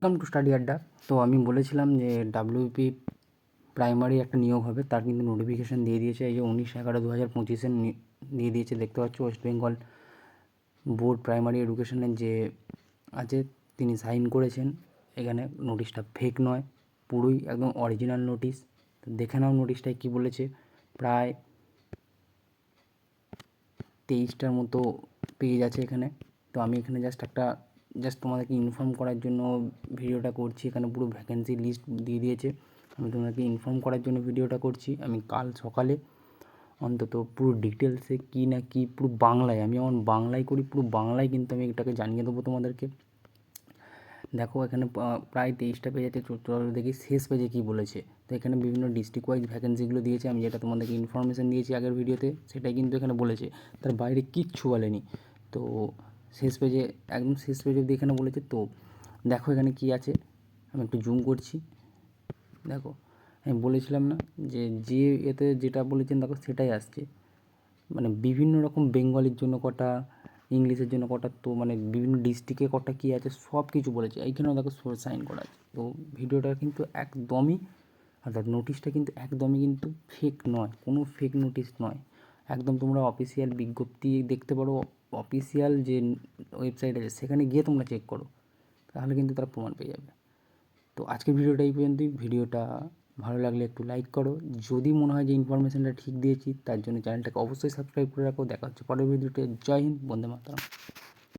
Welcome to study আড্ডা। তো আমি বলেছিলাম যে ডাব্লিউপি প্রাইমারি একটা নিয়োগ হবে, তার কিন্তু নোটিফিকেশান দিয়ে দিয়েছে। এই যে 19/11/2025 দিয়ে দিয়েছে, দেখতে পাচ্ছ। ওয়েস্ট বেঙ্গল বোর্ড প্রাইমারি এডুকেশনের যে আছে তিনি সাইন করেছেন। এখানে নোটিশটা ফেক নয়, পুরোই একদম অরিজিনাল নোটিশ। তো দেখে নাও নোটিশটায় কী বলেছে। প্রায় 23টার মতো পেজ আছে এখানে। তো আমি এখানে জাস্ট তোমাদেরকে ইনফর্ম করার জন্য ভিডিওটা করছি। এখানে পুরো ভ্যাকেন্সি লিস্ট দিয়ে দিয়েছে, আমি তোমাদেরকে ইনফর্ম করার জন্য ভিডিওটা করছি। আমি কাল সকালে অন্তত পুরো ডিটেলসে কী না কী পুরো বাংলায়, আমি আমার বাংলায় করি, পুরো বাংলায় কিন্তু আমি এটাকে জানিয়ে দেবো তোমাদেরকে। দেখো এখানে প্রায় 23টা পেজ আছে। চলো দেখি শেষ পেজে কী বলেছে। তো এখানে বিভিন্ন ডিস্ট্রিক্ট ওয়াইজ ভ্যাকেন্সিগুলো দিয়েছে। আমি যেটা তোমাদেরকে ইনফরমেশান দিয়েছি আগের ভিডিওতে, সেটাই কিন্তু এখানে বলেছে, তার বাইরে কিচ্ছু বলেনি। তো শেষ পেজে, একদম শেষ পেজ অবধি এখানে বলেছে। তো দেখো এখানে কী আছে, আমি একটু জুম করছি। দেখো আমি বলেছিলাম না যে এতে যেটা বলেছেন দেখো সেটাই আসছে। মানে বিভিন্ন রকম বেঙ্গলির জন্য কটা, ইংলিশের জন্য কটা, তো মানে বিভিন্ন ডিস্ট্রিক্টে কটা কী আছে সব কিছু বলেছে। এইখানেও দেখো সাইন করা আছে। তো ভিডিওটা কিন্তু একদমই, অর্থাৎ নোটিশটা কিন্তু একদমই কিন্তু ফেক নয়, কোনো ফেক নোটিশ নয়। একদম তোমরা অফিসিয়াল বিজ্ঞপ্তি দেখতে পারো, অফিসিয়াল যে ওয়েবসাইট আছে সেখানে গিয়ে তোমরা চেক করো, তাহলে কিন্তু তারা প্রমাণ পেয়ে যাবে। তো আজকের ভিডিওটা এই পর্যন্তই। ভিডিওটা ভালো লাগলে একটু লাইক করো। যদি মনে হয় যে ইনফরমেশানটা ঠিক দিয়েছি, তার জন্য চ্যানেলটাকে অবশ্যই সাবস্ক্রাইব করে রাখো। দেখা হচ্ছে পরের ভিডিওতে। জয় হিন্দ, বন্দে মাতরম।